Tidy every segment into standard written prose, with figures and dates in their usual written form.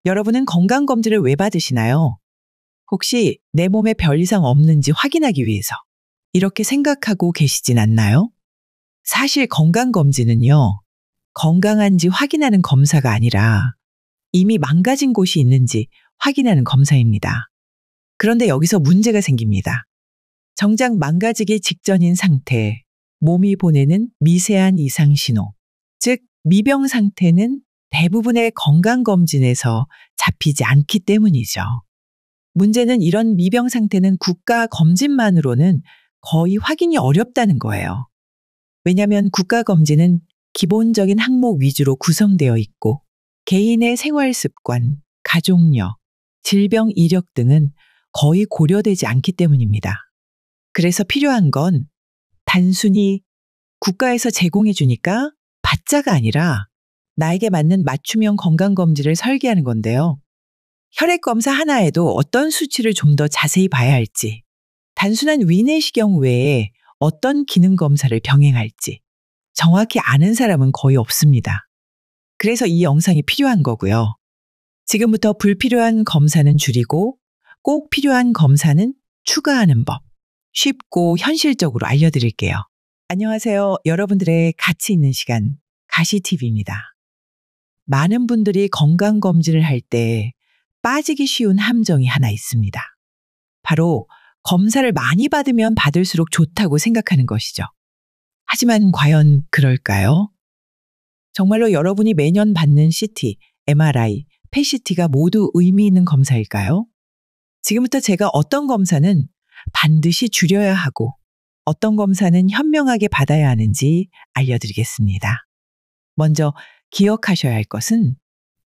여러분은 건강검진을 왜 받으시나요? 혹시 내 몸에 별 이상 없는지 확인하기 위해서 이렇게 생각하고 계시진 않나요? 사실 건강검진은요, 건강한지 확인하는 검사가 아니라 이미 망가진 곳이 있는지 확인하는 검사입니다. 그런데 여기서 문제가 생깁니다. 정작 망가지기 직전인 상태, 몸이 보내는 미세한 이상 신호, 즉 미병 상태는 대부분의 건강검진에서 잡히지 않기 때문이죠. 문제는 이런 미병 상태는 국가 검진만으로는 거의 확인이 어렵다는 거예요. 왜냐하면 국가 검진은 기본적인 항목 위주로 구성되어 있고 개인의 생활 습관, 가족력, 질병 이력 등은 거의 고려되지 않기 때문입니다. 그래서 필요한 건 단순히 국가에서 제공해 주니까 받자가 아니라 나에게 맞는 맞춤형 건강검진을 설계하는 건데요. 혈액검사 하나에도 어떤 수치를 좀 더 자세히 봐야 할지, 단순한 위내시경 외에 어떤 기능검사를 병행할지 정확히 아는 사람은 거의 없습니다. 그래서 이 영상이 필요한 거고요. 지금부터 불필요한 검사는 줄이고 꼭 필요한 검사는 추가하는 법, 쉽고 현실적으로 알려드릴게요. 안녕하세요. 여러분들의 가치 있는 시간, 가시TV입니다. 많은 분들이 건강검진을 할 때 빠지기 쉬운 함정이 하나 있습니다. 바로 검사를 많이 받으면 받을수록 좋다고 생각하는 것이죠. 하지만 과연 그럴까요? 정말로 여러분이 매년 받는 CT, MRI, PET-CT가 모두 의미 있는 검사일까요? 지금부터 제가 어떤 검사는 반드시 줄여야 하고 어떤 검사는 현명하게 받아야 하는지 알려드리겠습니다. 먼저 기억하셔야 할 것은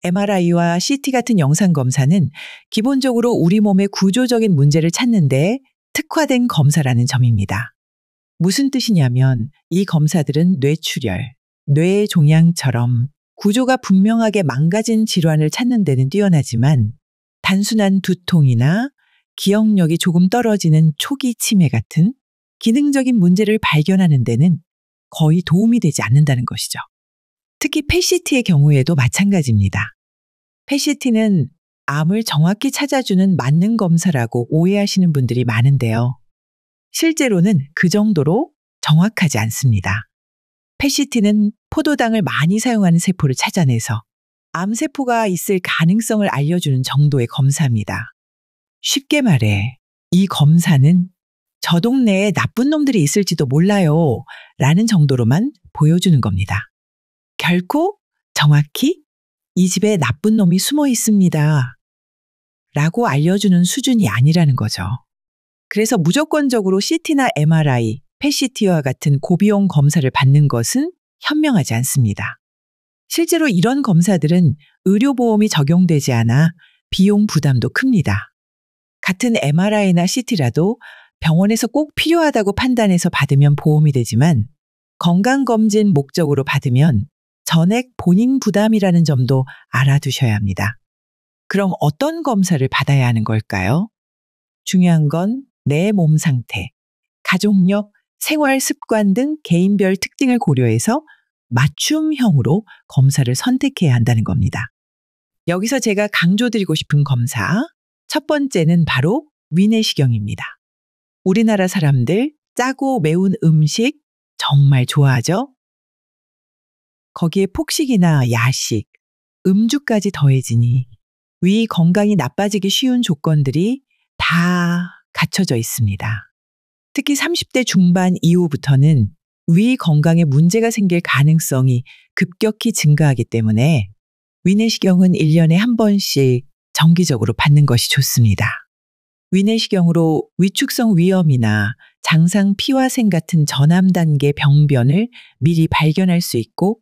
MRI와 CT 같은 영상검사는 기본적으로 우리 몸의 구조적인 문제를 찾는 데 특화된 검사라는 점입니다. 무슨 뜻이냐면 이 검사들은 뇌출혈, 뇌의 종양처럼 구조가 분명하게 망가진 질환을 찾는 데는 뛰어나지만 단순한 두통이나 기억력이 조금 떨어지는 초기 치매 같은 기능적인 문제를 발견하는 데는 거의 도움이 되지 않는다는 것이죠. 특히 PET-CT의 경우에도 마찬가지입니다. PET-CT는 암을 정확히 찾아주는 만능 검사라고 오해하시는 분들이 많은데요. 실제로는 그 정도로 정확하지 않습니다. PET-CT는 포도당을 많이 사용하는 세포를 찾아내서 암세포가 있을 가능성을 알려주는 정도의 검사입니다. 쉽게 말해 이 검사는 저 동네에 나쁜 놈들이 있을지도 몰라요 라는 정도로만 보여주는 겁니다. 결코 정확히 이 집에 나쁜 놈이 숨어 있습니다 라고 알려주는 수준이 아니라는 거죠. 그래서 무조건적으로 CT나 MRI, PET-CT와 같은 고비용 검사를 받는 것은 현명하지 않습니다. 실제로 이런 검사들은 의료보험이 적용되지 않아 비용 부담도 큽니다. 같은 MRI나 CT라도 병원에서 꼭 필요하다고 판단해서 받으면 보험이 되지만 건강검진 목적으로 받으면 전액 본인 부담이라는 점도 알아두셔야 합니다. 그럼 어떤 검사를 받아야 하는 걸까요? 중요한 건 내 몸 상태, 가족력, 생활 습관 등 개인별 특징을 고려해서 맞춤형으로 검사를 선택해야 한다는 겁니다. 여기서 제가 강조드리고 싶은 검사, 첫 번째는 바로 위내시경입니다. 우리나라 사람들 짜고 매운 음식 정말 좋아하죠? 거기에 폭식이나 야식, 음주까지 더해지니 위 건강이 나빠지기 쉬운 조건들이 다 갖춰져 있습니다. 특히 30대 중반 이후부터는 위 건강에 문제가 생길 가능성이 급격히 증가하기 때문에 위내시경은 1년에 한 번씩 정기적으로 받는 것이 좋습니다. 위내시경으로 위축성 위염이나 장상 피화생 같은 전암 단계 병변을 미리 발견할 수 있고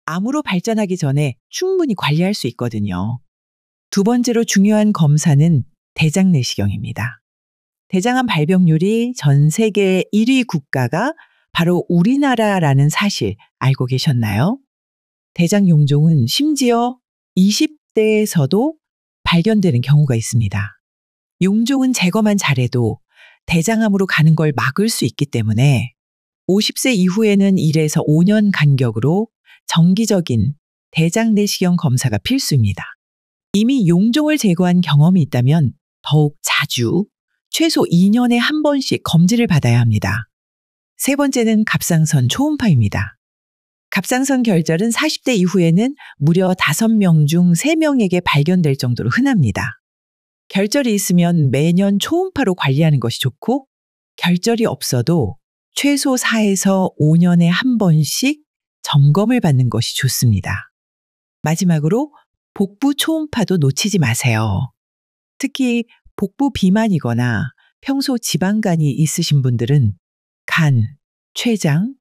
암으로 발전하기 전에 충분히 관리할 수 있거든요. 두 번째로 중요한 검사는 대장 내시경입니다. 대장암 발병률이 전 세계 1위 국가가 바로 우리나라라는 사실 알고 계셨나요? 대장 용종은 심지어 20대에서도 발견되는 경우가 있습니다. 용종은 제거만 잘해도 대장암으로 가는 걸 막을 수 있기 때문에 50세 이후에는 1에서 5년 간격으로 정기적인 대장 내시경 검사가 필수입니다. 이미 용종을 제거한 경험이 있다면 더욱 자주 최소 2년에 한 번씩 검진을 받아야 합니다. 세 번째는 갑상선 초음파입니다. 갑상선 결절은 40대 이후에는 무려 5명 중 3명에게 발견될 정도로 흔합니다. 결절이 있으면 매년 초음파로 관리하는 것이 좋고, 결절이 없어도 최소 4에서 5년에 한 번씩 점검을 받는 것이 좋습니다. 마지막으로 복부 초음파도 놓치지 마세요. 특히 복부 비만이거나 평소 지방간이 있으신 분들은 간, 췌장,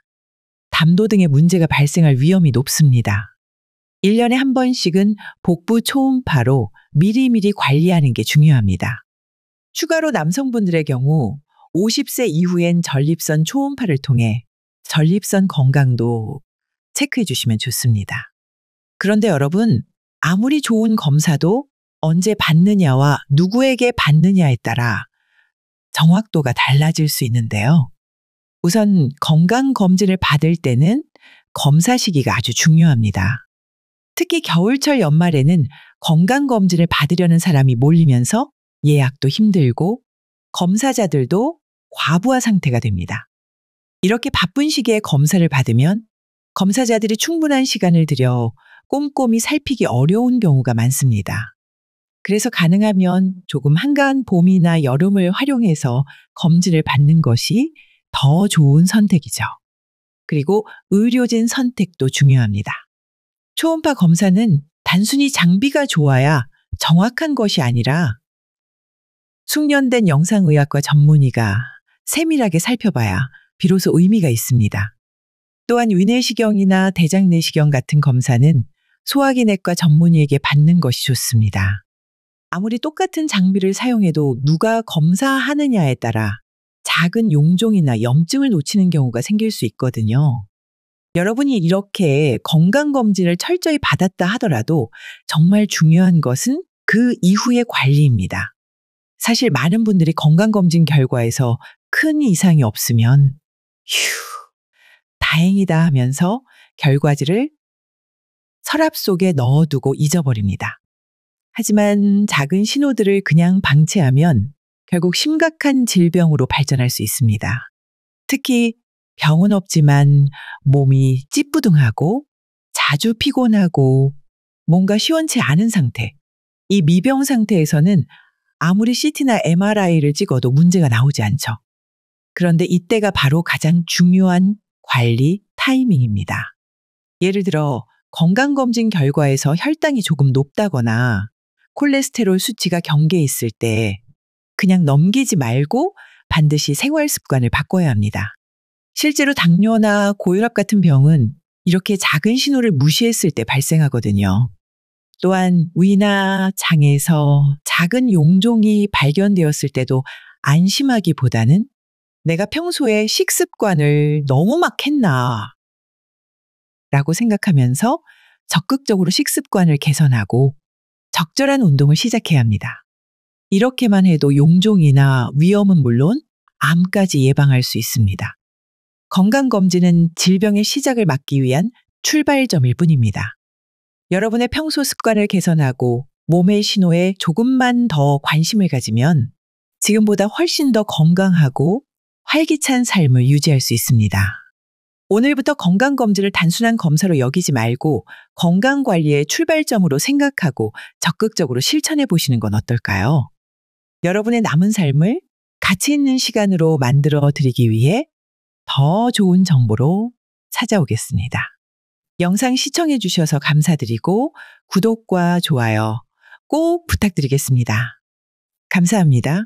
담도 등의 문제가 발생할 위험이 높습니다. 1년에 한 번씩은 복부 초음파로 미리미리 관리하는 게 중요합니다. 추가로 남성분들의 경우 50세 이후엔 전립선 초음파를 통해 전립선 건강도 체크해 주시면 좋습니다. 그런데 여러분, 아무리 좋은 검사도 언제 받느냐와 누구에게 받느냐에 따라 정확도가 달라질 수 있는데요. 우선 건강검진을 받을 때는 검사 시기가 아주 중요합니다. 특히 겨울철 연말에는 건강검진을 받으려는 사람이 몰리면서 예약도 힘들고 검사자들도 과부하 상태가 됩니다. 이렇게 바쁜 시기에 검사를 받으면 검사자들이 충분한 시간을 들여 꼼꼼히 살피기 어려운 경우가 많습니다. 그래서 가능하면 조금 한가한 봄이나 여름을 활용해서 검진을 받는 것이 더 좋은 선택이죠. 그리고 의료진 선택도 중요합니다. 초음파 검사는 단순히 장비가 좋아야 정확한 것이 아니라 숙련된 영상의학과 전문의가 세밀하게 살펴봐야 비로소 의미가 있습니다. 또한 위내시경이나 대장내시경 같은 검사는 소화기내과 전문의에게 받는 것이 좋습니다. 아무리 똑같은 장비를 사용해도 누가 검사하느냐에 따라 작은 용종이나 염증을 놓치는 경우가 생길 수 있거든요. 여러분이 이렇게 건강검진을 철저히 받았다 하더라도 정말 중요한 것은 그 이후의 관리입니다. 사실 많은 분들이 건강검진 결과에서 큰 이상이 없으면 다행이다 하면서 결과지를 서랍 속에 넣어두고 잊어버립니다. 하지만 작은 신호들을 그냥 방치하면 결국 심각한 질병으로 발전할 수 있습니다. 특히 병은 없지만 몸이 찌뿌둥하고 자주 피곤하고 뭔가 시원치 않은 상태. 이 미병 상태에서는 아무리 CT나 MRI를 찍어도 문제가 나오지 않죠. 그런데 이때가 바로 가장 중요한 관리 타이밍입니다. 예를 들어 건강검진 결과에서 혈당이 조금 높다거나 콜레스테롤 수치가 경계에 있을 때 그냥 넘기지 말고 반드시 생활 습관을 바꿔야 합니다. 실제로 당뇨나 고혈압 같은 병은 이렇게 작은 신호를 무시했을 때 발생하거든요. 또한 위나 장에서 작은 용종이 발견되었을 때도 안심하기보다는 내가 평소에 식습관을 너무 막 했나 라고 생각하면서 적극적으로 식습관을 개선하고 적절한 운동을 시작해야 합니다. 이렇게만 해도 용종이나 위험은 물론 암까지 예방할 수 있습니다. 건강검진은 질병의 시작을 막기 위한 출발점일 뿐입니다. 여러분의 평소 습관을 개선하고 몸의 신호에 조금만 더 관심을 가지면 지금보다 훨씬 더 건강하고 활기찬 삶을 유지할 수 있습니다. 오늘부터 건강검진을 단순한 검사로 여기지 말고 건강관리의 출발점으로 생각하고 적극적으로 실천해 보시는 건 어떨까요? 여러분의 남은 삶을 가치 있는 시간으로 만들어 드리기 위해 더 좋은 정보로 찾아오겠습니다. 영상 시청해 주셔서 감사드리고 구독과 좋아요 꼭 부탁드리겠습니다. 감사합니다.